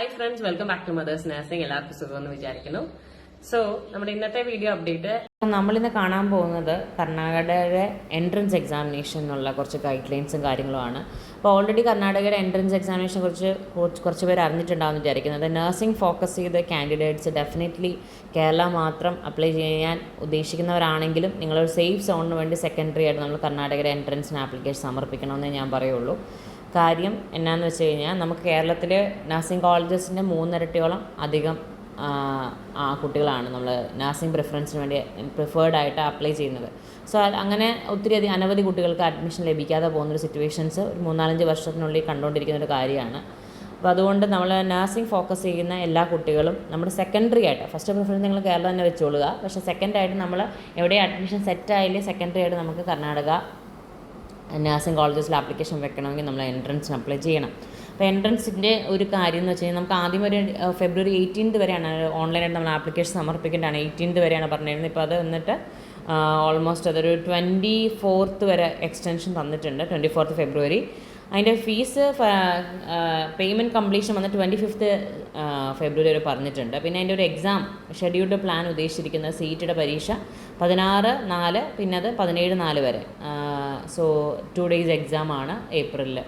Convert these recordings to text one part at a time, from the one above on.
Hi friends, welcome back to mothers nursing. എല്ലാവർക്കും സുഖമെന്ന് വിചാരിക്കുന്നു. സോ നമ്മുടെ ഇന്നത്തെ വീഡിയോ അപ്ഡേറ്റ് നമ്മളിന്ന് കാണാൻ പോകുന്നത് കർണാടകയുടെ എൻട്രൻസ് എക്സാമിനേഷനുള്ള കുറച്ച് ഗൈഡ് ലൈൻസും കാര്യങ്ങളുമാണ്. അപ്പോൾ ഓൾറെഡി കർണാടകയുടെ എൻട്രൻസ് എക്സാമിനേഷനെ കുറച്ച് പേര് അറിഞ്ഞിട്ടുണ്ടാകുമെന്ന് വിചാരിക്കുന്നത്. നഴ്സിംഗ് ഫോക്കസ് ചെയ്ത കാൻഡിഡേറ്റ്സ് ഡെഫിനറ്റ്ലി കേരള മാത്രം അപ്ലൈ ചെയ്യാൻ ഉദ്ദേശിക്കുന്നവരാണെങ്കിലും നിങ്ങളൊരു സേഫ് സോണിന് വേണ്ടി സെക്കൻഡറി ആയിട്ട് നമ്മൾ കർണാടകയുടെ എൻട്രൻസിന് ആപ്ലിക്കേഷൻ സമർപ്പിക്കണമെന്നേ ഞാൻ പറയുള്ളൂ. കാര്യം എന്നാന്ന് വെച്ച് കഴിഞ്ഞാൽ നമുക്ക് കേരളത്തിൽ നഴ്സിംഗ് കോളേജസിൻ്റെ 3 ഇരട്ടിയോളം അധികം കുട്ടികളാണ് നമ്മൾ നഴ്സിംഗ് പ്രിഫറൻസിന് വേണ്ടി പ്രിഫേർഡായിട്ട് അപ്ലൈ ചെയ്യുന്നത്. സോ അങ്ങനെ അനവധി കുട്ടികൾക്ക് അഡ്മിഷൻ ലഭിക്കാതെ പോകുന്നൊരു സിറ്റുവേഷൻസ് ഒരു 3-4 വർഷത്തിനുള്ളിൽ കണ്ടുകൊണ്ടിരിക്കുന്നൊരു കാര്യമാണ്. അപ്പോൾ അതുകൊണ്ട് നമ്മൾ നഴ്സിംഗ് ഫോക്കസ് ചെയ്യുന്ന എല്ലാ കുട്ടികളും നമ്മുടെ സെക്കൻഡറി ആയിട്ട്, ഫസ്റ്റ് പ്രിഫറൻസ് നിങ്ങൾ കേരളം തന്നെ വെച്ചോളുക. പക്ഷേ സെക്കൻഡായിട്ട് നമ്മൾ എവിടെ അഡ്മിഷൻ സെറ്റായാലും സെക്കൻഡറി ആയിട്ട് നമുക്ക് കർണാടക നഴ്സിംഗ് കോളേജസിൽ ആപ്ലിക്കേഷൻ വെക്കണമെങ്കിൽ നമ്മൾ എൻട്രൻസിന് അപ്ലൈ ചെയ്യണം. അപ്പോൾ എൻട്രൻസിൻ്റെ ഒരു കാര്യം എന്ന് വെച്ച് കഴിഞ്ഞാൽ നമുക്ക് ആദ്യം ഒരു ഫെബ്രുവരി 18 വരെയാണ് ഓൺലൈനായിട്ട് നമ്മൾ ആപ്ലിക്കേഷൻ സമർപ്പിക്കേണ്ടതാണ്. 18 വരെയാണ് പറഞ്ഞിരുന്നത്. ഇപ്പോൾ അത് വന്നിട്ട് ഓൾമോസ്റ്റ് അതൊരു 24th വരെ എക്സ്റ്റൻഷൻ തന്നിട്ടുണ്ട്, 24th ഫെബ്രുവരി. അതിൻ്റെ ഫീസ് പേയ്മെൻറ്റ് കംപ്ലീഷൻ വന്ന് 25th ഫെബ്രുവരി വരെ പറഞ്ഞിട്ടുണ്ട്. പിന്നെ അതിൻ്റെ ഒരു എക്സാം ഷെഡ്യൂൾഡ് പ്ലാൻ ഉദ്ദേശിച്ചിരിക്കുന്നത് CET പരീക്ഷ 16/4 പിന്നെ അത് 17/4 വരെ. സോ 2 days എക്സാമാണ് ഏപ്രിലിൽ.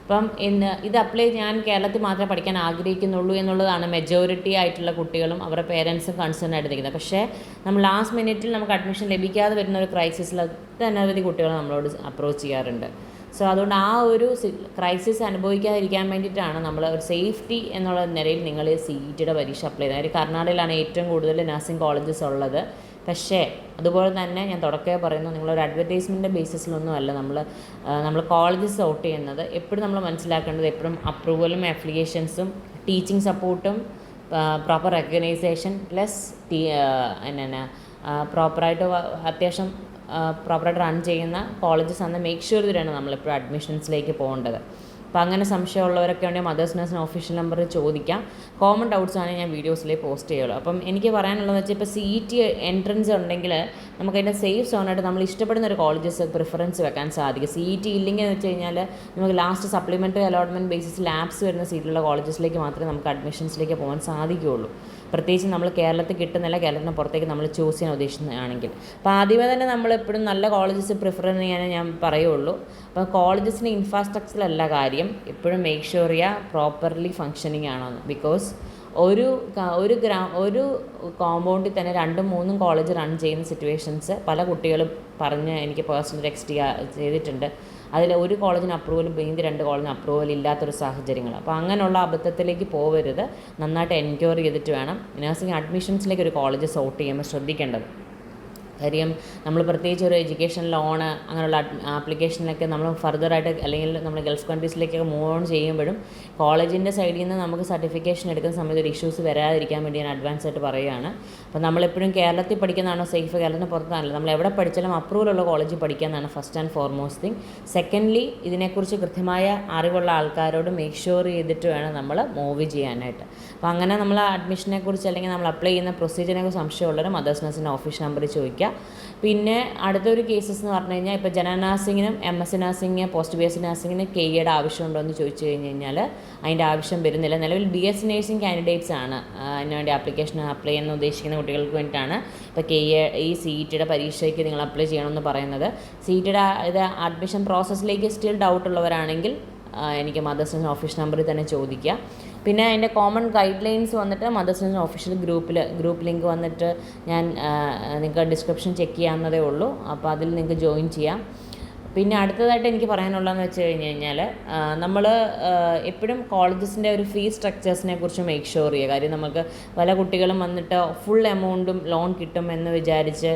അപ്പം ഇത് ഞാൻ കേരളത്തിൽ മാത്രമേ പഠിക്കാൻ ആഗ്രഹിക്കുന്നുള്ളൂ എന്നുള്ളതാണ് മെജോറിറ്റി ആയിട്ടുള്ള കുട്ടികളും അവരുടെ പേരൻസും കൺസേൺ ആയിട്ട് നിൽക്കുന്നത്. പക്ഷേ നമ്മൾ ലാസ്റ്റ് മിനിറ്റിൽ നമുക്ക് അഡ്മിഷൻ ലഭിക്കാതെ വരുന്ന ഒരു ക്രൈസിസിൽ അനവധി കുട്ടികൾ നമ്മളോട് അപ്രോച്ച് ചെയ്യാറുണ്ട്. സോ അതുകൊണ്ട് ആ ഒരു ക്രൈസിസ് അനുഭവിക്കാതിരിക്കാൻ വേണ്ടിയിട്ടാണ് നമ്മൾ ഒരു സേഫ്റ്റി എന്നുള്ള നിലയിൽ നിങ്ങൾ CET പരീക്ഷ അപ്ലൈ ചെയ്തത്. കർണാടകയിലാണ് ഏറ്റവും കൂടുതൽ നഴ്സിംഗ് കോളേജസ് ഉള്ളത്. പക്ഷേ അതുപോലെ തന്നെ ഞാൻ തുടക്കമേ പറയുന്നു, നിങ്ങളൊരു അഡ്വർടൈസ്മെൻറ്റ് ബേസിസിലൊന്നും അല്ല നമ്മൾ കോളേജസ് സോർട്ട് ചെയ്യുന്നത്. എപ്പോഴും നമ്മൾ മനസ്സിലാക്കേണ്ടത് എപ്പോഴും അപ്രൂവലും അഫിലിയേഷൻസും ടീച്ചിങ് സപ്പോർട്ടും പ്രോപ്പർ റെക്കഗ്നൈസേഷൻ പ്ലസ് പ്രോപ്പറായിട്ട് അത്യാവശ്യം പ്രോപ്പറായിട്ട് റൺ ചെയ്യുന്ന കോളേജസ് ആണ് മേക്ക് ഷുവർ ചെയ്തിട്ടാണ് നമ്മളെപ്പോഴും അഡ്മിഷൻസിലേക്ക് പോകേണ്ടത്. അപ്പോൾ അങ്ങനെ സംശയമുള്ളവരൊക്കെ ഉണ്ടെങ്കിൽ മദേഴ്സ് നഴ്സിംഗ് ഒഫീഷ്യൽ നമ്പറിൽ ചോദിക്കാം. കോമൺ ഡൗട്ട്സ് ആണ് ഞാൻ വീഡിയോസിലേക്ക് പോസ്റ്റ് ചെയ്യുള്ളൂ. അപ്പം എനിക്ക് പറയാനുള്ളതെന്ന് വെച്ചാൽ ഇപ്പോൾ CET എൻട്രൻസ് ഉണ്ടെങ്കിൽ നമുക്കതിൻ്റെ സേഫ് സോണായിട്ട് നമ്മൾ ഇഷ്ടപ്പെടുന്ന ഒരു കോളേജസ് പ്രിഫറൻസ് വെക്കാൻ സാധിക്കും. CET ഇല്ലെങ്കിൽ എന്ന് വെച്ച് കഴിഞ്ഞാൽ നമുക്ക് last supplementary allotment basis labs വരുന്ന സീറ്റിലുള്ള കോളേജസിലേക്ക് മാത്രമേ നമുക്ക് അഡ്മിഷൻസിലേക്ക് പോകാൻ സാധിക്കുകയുള്ളൂ. പ്രത്യേകിച്ച് നമ്മൾ കേരളത്തിൽ കിട്ടുന്നില്ല, കേരളത്തിന് പുറത്തേക്ക് നമ്മൾ ചൂസ് ചെയ്യാൻ ഉദ്ദേശിക്കുന്നതാണെങ്കിൽ. അപ്പോൾ ആദ്യമേ തന്നെ നമ്മളെപ്പോഴും നല്ല കോളേജസ് പ്രിഫർ ചെയ്യാനേ ഞാൻ പറയുള്ളൂ. അപ്പോൾ കോളേജസിൻ്റെ ഇൻഫ്രാസ്ട്രക്ചറിലല്ല കാര്യം, എപ്പോഴും മേക്ക് ഷുവർ ചെയ്യുക പ്രോപ്പർലി ഫങ്ഷനിങ് ആണോ. ബിക്കോസ് ഒരു കോമ്പൗണ്ടിൽ തന്നെ 2-3 കോളേജ് റൺ ചെയ്യുന്ന സിറ്റുവേഷൻസ് പല കുട്ടികളും പറഞ്ഞ് എനിക്ക് പേഴ്സണൽ ടെക്സ്റ്റ് ചെയ്തിട്ടുണ്ട്. അതിൽ ഒരു കോളേജിന് അപ്രൂവലും 2 കോളേജിന് അപ്രൂവൽ ഇല്ലാത്തൊരു സാഹചര്യങ്ങൾ. അപ്പോൾ അങ്ങനെയുള്ള അബദ്ധത്തിലേക്ക് പോകരുത്. നന്നായിട്ട് എൻക്വയറി ചെയ്തിട്ട് വേണം നഴ്സിംഗ് അഡ്മിഷൻസിലേക്ക് ഒരു കോളേജ് സോർട്ട് ചെയ്യുമ്പോൾ ശ്രദ്ധിക്കേണ്ടത്. കാര്യം നമ്മൾ പ്രത്യേകിച്ച് ഒരു എഡ്യൂക്കേഷൻ ലോണ് അങ്ങനെയുള്ള ആപ്ലിക്കേഷനിലൊക്കെ നമ്മൾ ഫർദറായിട്ട് അല്ലെങ്കിൽ നമ്മൾ ഗൾഫ് കൺട്രീസിലേക്കൊക്കെ മൂവ് ഓൺ ചെയ്യുമ്പോഴും കോളേജിൻ്റെ സൈഡിൽ നിന്ന് നമുക്ക് സർട്ടിഫിക്കേഷൻ എടുക്കുന്ന സമയത്ത് ഒരു ഇഷ്യൂസ് വരാതിരിക്കാൻ വേണ്ടി ഞാൻ അഡ്വാൻസ് ആയിട്ട് പറയുകയാണ്. അപ്പോൾ നമ്മളെപ്പോഴും കേരളത്തിൽ പഠിക്കുന്നതാണോ സേഫ്, കേരളത്തിന് പുറത്താണല്ലോ. നമ്മൾ എവിടെ പഠിച്ചാലും അപ്രൂവലുള്ള കോളേജിൽ പഠിക്കാമെന്നാണ് first and foremost thing. Secondly ഇതിനെക്കുറിച്ച് കൃത്യമായ അറിവുള്ള ആൾക്കാരോട് മേക്ക് ഷുവർ ചെയ്തിട്ട് വേണം നമ്മൾ മൂവ് ചെയ്യാനായിട്ട്. അപ്പോൾ അങ്ങനെ നമ്മൾ അഡ്മിഷനെക്കുറിച്ച് അല്ലെങ്കിൽ നമ്മൾ അപ്ലൈ ചെയ്യുന്ന പ്രൊസീജിയറിനെക്കുറിച്ച് സംശയമുള്ളവർ മദേഴ്സ് നഴ്സിംഗ് ഓഫീഷ്യൽ നമ്പറിൽ ചോദിക്കുക. പിന്നെ അടുത്തൊരു കേസസ് എന്ന് പറഞ്ഞു കഴിഞ്ഞാൽ ഇപ്പോൾ ജനറൽ നഴ്സിങ്ങിനും MSc നഴ്സിംഗ് പോസ്റ്റ് BSc നഴ്സിങ്ങിന് KEയുടെ ആവശ്യമുണ്ടോ എന്ന് ചോദിച്ചു കഴിഞ്ഞാൽ അതിൻ്റെ ആവശ്യം വരുന്നില്ല. നിലവിൽ BSc നഴ്സിംഗ് കാൻഡിഡേറ്റ്സ് ആണ് അതിന് വേണ്ടി ആപ്ലിക്കേഷൻ അപ്ലൈ ചെയ്യാൻ ഉദ്ദേശിക്കുന്ന കുട്ടികൾക്ക് വേണ്ടിയിട്ടാണ് ഇപ്പോൾ ഈ CET പരീക്ഷയ്ക്ക് നിങ്ങൾ അപ്ലൈ ചെയ്യണമെന്ന് പറയുന്നത്. CET ഇത് അഡ്മിഷൻ പ്രോസസ്സിലേക്ക് സ്റ്റിൽ ഡൗട്ട് ഉള്ളവരാണെങ്കിൽ എനിക്ക് മദേഴ്സ് നഴ്സിംഗ് ഓഫീഷ്യൽ നമ്പറിൽ തന്നെ ചോദിക്കുക. പിന്നെ അതിൻ്റെ കോമൺ ഗൈഡ് ലൈൻസ് വന്നിട്ട് mothers nursing official group link വന്നിട്ട് ഞാൻ നിങ്ങൾക്ക് ഡിസ്ക്രിപ്ഷൻ ചെക്ക് ചെയ്യാവുന്നതേ ഉള്ളൂ. അപ്പോൾ അതിൽ നിങ്ങൾക്ക് ജോയിൻ ചെയ്യാം. പിന്നെ അടുത്തതായിട്ട് എനിക്ക് പറയാനുള്ളതെന്ന് വെച്ച് കഴിഞ്ഞാൽ നമ്മൾ എപ്പോഴും കോളേജസിൻ്റെ ഒരു ഫീ സ്ട്രക്ചേഴ്സിനെ കുറിച്ച് മേക്ക് ഷുവർ ചെയ്യുക. കാര്യം നമുക്ക് പല കുട്ടികളും വന്നിട്ട് ഫുൾ എമൗണ്ടും ലോൺ കിട്ടും എന്ന് വിചാരിച്ച്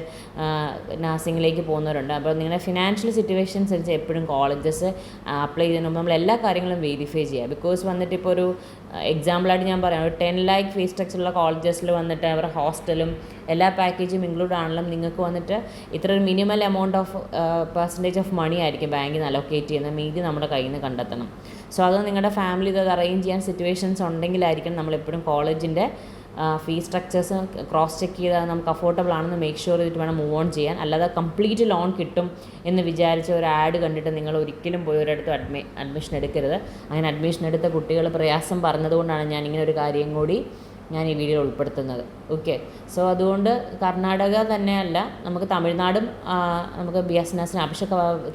നഴ്സിംഗിലേക്ക് പോകുന്നവരുണ്ട്. അപ്പോൾ നിങ്ങളുടെ ഫിനാൻഷ്യൽ സിറ്റുവേഷൻസ് അനുസരിച്ച് എപ്പോഴും കോളേജസ് അപ്ലൈ ചെയ്യുന്ന മുമ്പ് നമ്മൾ എല്ലാ കാര്യങ്ങളും വെരിഫൈ ചെയ്യുക. ബിക്കോസ് വന്നിട്ട് ഇപ്പോൾ ഒരു എക്സാമ്പിളായിട്ട് ഞാൻ പറയാം, ഒരു 10 lakh ഫീ സ്ട്രക്ചറുള്ള കോളേജസിൽ വന്നിട്ട് അവരുടെ ഹോസ്റ്റലും എല്ലാ പാക്കേജും ഇൻക്ലൂഡ് ആണെങ്കിലും നിങ്ങൾക്ക് വന്നിട്ട് ഇത്ര ഒരു minimal amount of percentage of money ആയിരിക്കും ബാങ്കിൽ നിന്ന് അലോക്കേറ്റ് ചെയ്യുന്നത്. മീതി നമ്മുടെ കയ്യിൽ നിന്ന് കണ്ടെത്തണം. സോ അത് നിങ്ങളുടെ ഫാമിലി ഇത് അറേഞ്ച് ചെയ്യാൻ സിറ്റുവേഷൻസ് ഉണ്ടെങ്കിലായിരിക്കും നമ്മളെപ്പോഴും കോളേജിൻ്റെ ഫീ സ്ട്രക്ചേഴ്സ് ക്രോസ് ചെക്ക് ചെയ്താൽ നമുക്ക് അഫോർഡബിൾ ആണെന്ന് മേക്ക് ഷുവർ ചെയ്തിട്ട് വേണം മൂവ് ഓൺ ചെയ്യാൻ. അല്ലാതെ കംപ്ലീറ്റ് ലോൺ കിട്ടും എന്ന് വിചാരിച്ച ഒരു ആഡ് കണ്ടിട്ട് നിങ്ങൾ ഒരിക്കലും പോയി ഒരിടത്തും അഡ്മിഷൻ എടുക്കരുത്. അങ്ങനെ അഡ്മിഷൻ എടുത്ത കുട്ടികൾ പ്രയാസം പറഞ്ഞതുകൊണ്ടാണ് ഞാൻ ഇങ്ങനെ ഒരു കാര്യം കൂടി ഞാൻ ഈ വീഡിയോയിൽ ഉൾപ്പെടുത്തുന്നത്. ഓക്കെ, സോ അതുകൊണ്ട് കർണാടക തന്നെയല്ല, നമുക്ക് തമിഴ്നാടും നമുക്ക് BSNS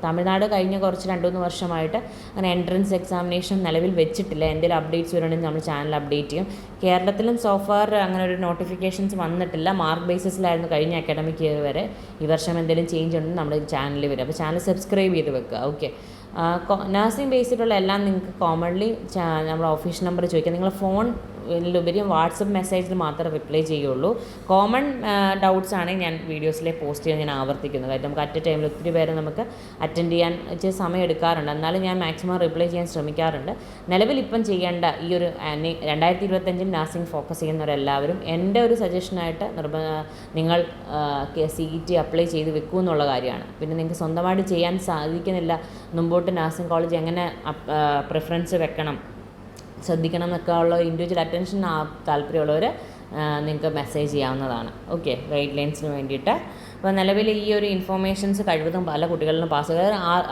തമിഴ്നാട് കഴിഞ്ഞ കുറച്ച് 2-3 വർഷമായിട്ട് അങ്ങനെ എൻട്രൻസ് എക്സാമിനേഷൻ നിലവിൽ വെച്ചിട്ടില്ല. എന്തെങ്കിലും അപ്ഡേറ്റ്സ് വരുന്നുണ്ടെങ്കിൽ നമ്മൾ ചാനൽ അപ്ഡേറ്റ് ചെയ്യും. കേരളത്തിലും സോഫാർ അങ്ങനെ ഒരു നോട്ടിഫിക്കേഷൻസ് വന്നിട്ടില്ല. മാർക്ക് ബേസിസിലായിരുന്നു കഴിഞ്ഞ അക്കാഡമിക് ഇയർ വരെ. ഈ വർഷം എന്തെങ്കിലും ചേഞ്ച് ഉണ്ടെങ്കിൽ നമ്മുടെ ചാനലിൽ വരും. അപ്പോൾ ചാനൽ സബ്സ്ക്രൈബ് ചെയ്ത് വെക്കുക. ഓക്കെ, നഴ്സിംഗ് ബേസിലുള്ള എല്ലാം നിങ്ങൾക്ക് കോമൺലി നമ്മുടെ ഓഫീസ് നമ്പർ ചോദിക്കാം. നിങ്ങൾ ഫോണിലുപരി വാട്സപ്പ് മെസ്സേജിൽ മാത്രമേ റിപ്ലൈ ചെയ്യുള്ളൂ. കോമൺ ഡൗട്ട്സ് ആണ് ഞാൻ വീഡിയോസിലെ പോസ്റ്റ് ചെയ്യാൻ ഞാൻ ആവർത്തിക്കുന്നത്. കാര്യം നമുക്ക് അറ്റ് ടൈമിൽ ഒത്തിരി പേരെ നമുക്ക് അറ്റൻഡ് ചെയ്യാൻ ഇച്ചിരി സമയം എടുക്കാറുണ്ട്. എന്നാലും ഞാൻ മാക്സിമം റിപ്ലൈ ചെയ്യാൻ ശ്രമിക്കാറുണ്ട്. നിലവിൽ ഇപ്പം ചെയ്യേണ്ട ഈ ഒരു 2025 നഴ്സിംഗ് ഫോക്കസ് ചെയ്യുന്നവരെല്ലാവരും എൻ്റെ ഒരു സജഷനായിട്ട് നിങ്ങൾ CET അപ്ലൈ ചെയ്ത് വെക്കൂ എന്നുള്ള കാര്യമാണ്. പിന്നെ നിങ്ങൾക്ക് സ്വന്തമായിട്ട് ചെയ്യാൻ സാധിക്കുന്നില്ല, മുമ്പോട്ട് നഴ്സിംഗ് കോളേജ് എങ്ങനെ പ്രിഫറൻസ് വെക്കണം, ശ്രദ്ധിക്കണം എന്നൊക്കെ ഉള്ള ഇൻഡിവിജ്വൽ അറ്റൻഷൻ താല്പര്യമുള്ളവർ നിങ്ങൾക്ക് മെസ്സേജ് ചെയ്യാവുന്നതാണ്. ഓക്കെ, ഗൈഡ് ലൈൻസിന് വേണ്ടിയിട്ട്. അപ്പോൾ നിലവിൽ ഈ ഒരു ഇൻഫോർമേഷൻസ് കഴിവതും പല കുട്ടികളിലും പാസ്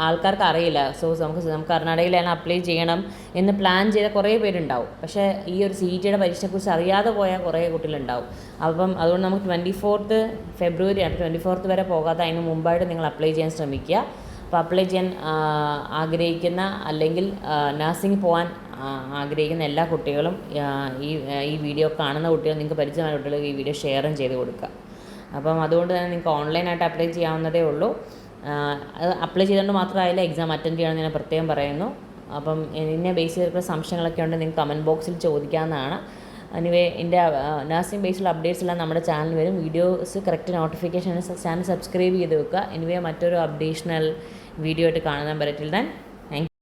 ആൾക്കാർക്ക് അറിയില്ല. സോ നമുക്ക് കർണാടകയിലാണ് അപ്ലൈ ചെയ്യണം എന്ന് പ്ലാൻ ചെയ്ത കുറേ പേരുണ്ടാവും. പക്ഷേ ഈ ഒരു CETയുടെ പരീക്ഷയെക്കുറിച്ച് അറിയാതെ പോയ കുറേ കുട്ടികളുണ്ടാവും. അപ്പം അതുകൊണ്ട് നമുക്ക് 24th ഫെബ്രുവരി 24th വരെ പോകാതെ അതിന് മുമ്പായിട്ട് നിങ്ങൾ അപ്ലൈ ചെയ്യാൻ ശ്രമിക്കുക. അപ്പോൾ അപ്ലൈ ചെയ്യാൻ ആഗ്രഹിക്കുന്ന അല്ലെങ്കിൽ നഴ്സിംഗ് പോകാൻ ആഗ്രഹിക്കുന്ന എല്ലാ കുട്ടികളും ഈ വീഡിയോ കാണുന്ന കുട്ടികൾ, നിങ്ങൾക്ക് പരിചയമായ കുട്ടികൾ ഈ വീഡിയോ ഷെയറും ചെയ്ത് കൊടുക്കുക. അപ്പം അതുകൊണ്ട് തന്നെ നിങ്ങൾക്ക് ഓൺലൈനായിട്ട് അപ്ലൈ ചെയ്യാവുന്നതേ ഉള്ളൂ. അത് അപ്ലൈ ചെയ്തുകൊണ്ട് മാത്രമായില്ല, എക്സാം അറ്റൻഡ് ചെയ്യണമെന്ന് ഞാൻ പ്രത്യേകം പറയുന്നു. അപ്പം ഇതിനെ ബേസ് ചെയ്തിട്ടുള്ള സംശയങ്ങളൊക്കെ ഉണ്ട്, നിങ്ങൾക്ക് കമൻറ്റ് ബോക്സിൽ ചോദിക്കാവുന്നതാണ്. എനിവേ എൻ്റെ നഴ്സിംഗ് ബേസിലുള്ള അപ്ഡേറ്റ്സ് എല്ലാം നമ്മുടെ ചാനൽ വരും. Videos correct notification channel subscribe ചെയ്ത് വെക്കുക. എനിവേ മറ്റൊരു അപ്ഡേഷണൽ വീഡിയോ ആയിട്ട് കാണാൻ പറ്റില്ല.